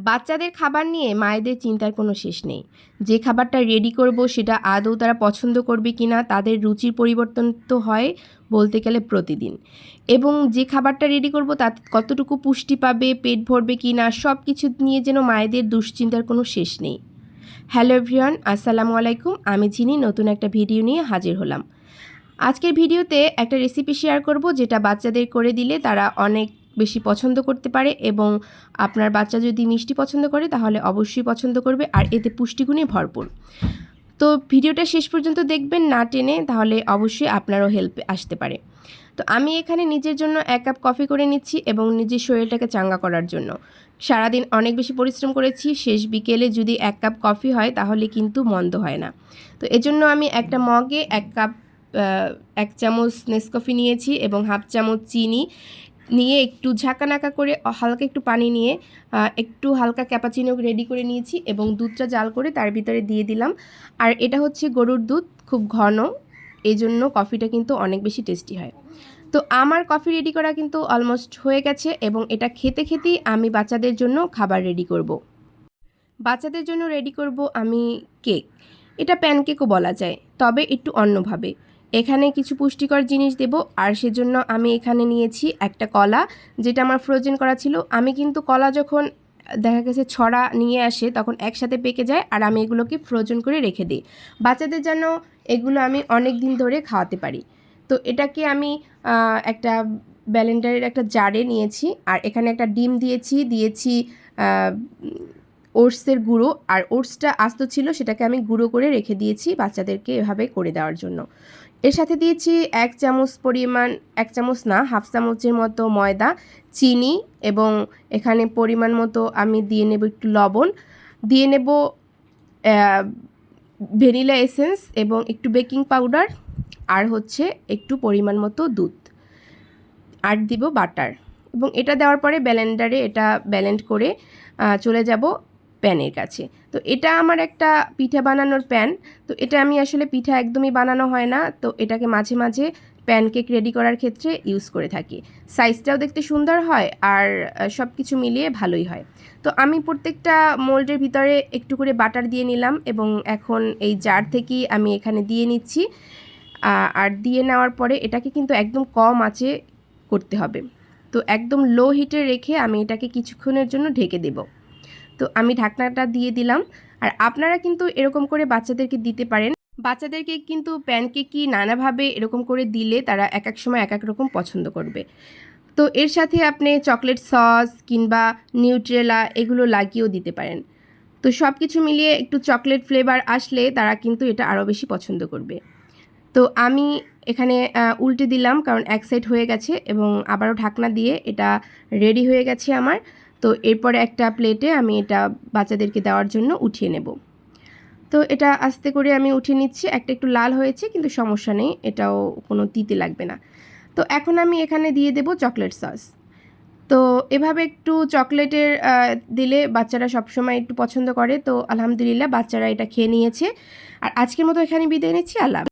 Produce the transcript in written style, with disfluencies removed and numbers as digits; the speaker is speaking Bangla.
বাচ্চাদের খাবার নিয়ে মায়েদের চিন্তার কোনো শেষ নেই। যে খাবারটা রেডি করব সেটা আদৌ তারা পছন্দ করবে কি না, তাদের রুচির পরিবর্তন তো হয় বলতে গেলে প্রতিদিন। এবং যে খাবারটা রেডি করব তাতে কতটুকু পুষ্টি পাবে, পেট ভরবে কি না, সব কিছু নিয়ে যেন মায়েদের দুশ্চিন্তার কোনো শেষ নেই। হ্যালো এভরিওয়ান, আসসালামু আলাইকুম। আমি ঝিনি নতুন একটা ভিডিও নিয়ে হাজির হলাম। আজকের ভিডিওতে একটা রেসিপি শেয়ার করব যেটা বাচ্চাদের করে দিলে তারা অনেক বেশি পছন্দ করতে পারে, এবং আপনার বাচ্চা যদি মিষ্টি পছন্দ করে তাহলে অবশ্যই পছন্দ করবে, আর এতে পুষ্টিগুণে ভরপুর। তো ভিডিওটা শেষ পর্যন্ত দেখবেন না টেনে, তাহলে অবশ্যই আপনারও হেল্পে আসতে পারে। তো আমি এখানে নিজের জন্য 1 কাপ কফি করে নিচ্ছি এবং নিজের শরীরটাকে চাঙ্গা করার জন্য। সারাদিন অনেক বেশি পরিশ্রম করেছি, শেষ বিকেলে যদি 1 কাপ কফি হয় তাহলে কিন্তু মন্দ হয় না। তো এজন্য আমি একটা মগে 1 চামচ নেসকফি নিয়েছি এবং 1/2 চামচ চিনি নিয়ে একটু ঝাঁকানাকা করে হালকা একটু পানি নিয়ে একটু হালকা ক্যাপাচিনো রেডি করে নিয়েছি এবং দুধটা জাল করে তার ভিতরে দিয়ে দিলাম। আর এটা হচ্ছে গরুর দুধ, খুব ঘন, এজন্য কফিটা কিন্তু অনেক বেশি টেস্টি হয়। তো আমার কফি রেডি করা কিন্তু অলমোস্ট হয়ে গেছে এবং এটা খেতে খেতেই আমি বাচ্চাদের জন্য খাবার রেডি করব। বাচ্চাদের জন্য রেডি করব আমি কেক। এটা প্যানকেকও বলা যায়, তবে একটু অন্যভাবে। এখানে কিছু পুষ্টিকর জিনিস দেব, আর সেজন্য আমি এখানে নিয়েছি একটা কলা, যেটা আমার ফ্রোজেন করা ছিল। আমি কিন্তু কলা যখন দেখা গেছে ছড়া নিয়ে আসে তখন একসাথে পেকে যায়, আর আমি এগুলোকে ফ্রোজেন করে রেখে দিই বাচ্চাদের যেন এগুলো আমি অনেক দিন ধরে খাওয়াতে পারি। তো এটাকে আমি একটা ব্লেন্ডারের একটা জারে নিয়েছি, আর এখানে একটা ডিম দিয়েছি ওটসের গুঁড়ো, আর ওটসটা আস্ত ছিল সেটাকে আমি গুঁড়ো করে রেখে দিয়েছি বাচ্চাদেরকে এভাবে করে দেওয়ার জন্য। এর সাথে দিয়েছি 1 চামচ পরিমাণ, 1 চামচ না 1/2 চামচের মতো ময়দা, চিনি, এবং এখানে পরিমাণ মতো আমি দিয়ে নেব একটু লবণ, দিয়ে নেব ভ্যানিলা এসেন্স এবং একটু বেকিং পাউডার, আর হচ্ছে একটু পরিমাণ মতো দুধ, আর দিব বাটার। এবং এটা দেওয়ার পরে ব্লেন্ডারে এটা ব্লেন্ড করে চলে যাব প্যানের কাছে। তো এটা আমার একটা পিঠা বানানোর প্যান। তো এটা আমি আসলে পিঠা একদমই বানানো হয় না, তো এটাকে মাঝে মাঝে প্যানকেক রেডি করার ক্ষেত্রে ইউজ করে থাকি। সাইজটাও দেখতে সুন্দর হয়, আর সব কিছু মিলিয়ে ভালোই হয়। তো আমি প্রত্যেকটা মোল্ডের ভিতরে একটু করে বাটার দিয়ে নিলাম এবং এখন এই জার থেকেই আমি এখানে দিয়ে নিচ্ছি। আর দিয়ে নেওয়ার পরে এটাকে কিন্তু একদম কম আঁচে করতে হবে। তো একদম লো হিটে রেখে আমি এটাকে কিছুক্ষণের জন্য ঢেকে দেব। তো আমি ঢাকনাটা দিয়ে দিলাম। আর আপনারা কিন্তু এরকম করে বাচ্চাদেরকে দিতে পারেন। বাচ্চাদেরকে কিন্তু প্যানকেকই নানাভাবে এরকম করে দিলে তারা এক এক সময় এক এক রকম পছন্দ করবে। তো এর সাথে আপনি চকলেট সস কিংবা নিউট্রেলা এগুলো লাগিয়েও দিতে পারেন। তো সব কিছু মিলিয়ে একটু চকলেট ফ্লেভার আসলে তারা কিন্তু এটা আরও বেশি পছন্দ করবে। তো আমি এখানে উল্টে দিলাম, কারণ এক সাইড হয়ে গেছে, এবং আবারও ঢাকনা দিয়ে এটা রেডি হয়ে গেছে আমার। তো এরপরে একটা প্লেটে আমি এটা বাচ্চাদেরকে দেওয়ার জন্য উঠিয়ে নেব। তো এটা আস্তে করে আমি উঠিয়ে নিচ্ছি। একটু লাল হয়েছে, কিন্তু সমস্যা নেই, এটাও কোনো তিতে লাগবে না। তো এখন আমি এখানে দিয়ে দেব চকলেট সস। তো এভাবে একটু চকলেটের দিলে বাচ্চারা সবসময় একটু পছন্দ করে। তো আলহামদুলিল্লাহ বাচ্চারা এটা খেয়ে নিয়েছে। আর আজকের মতো এখানে বিদায় নিচ্ছি। আল্লাহ।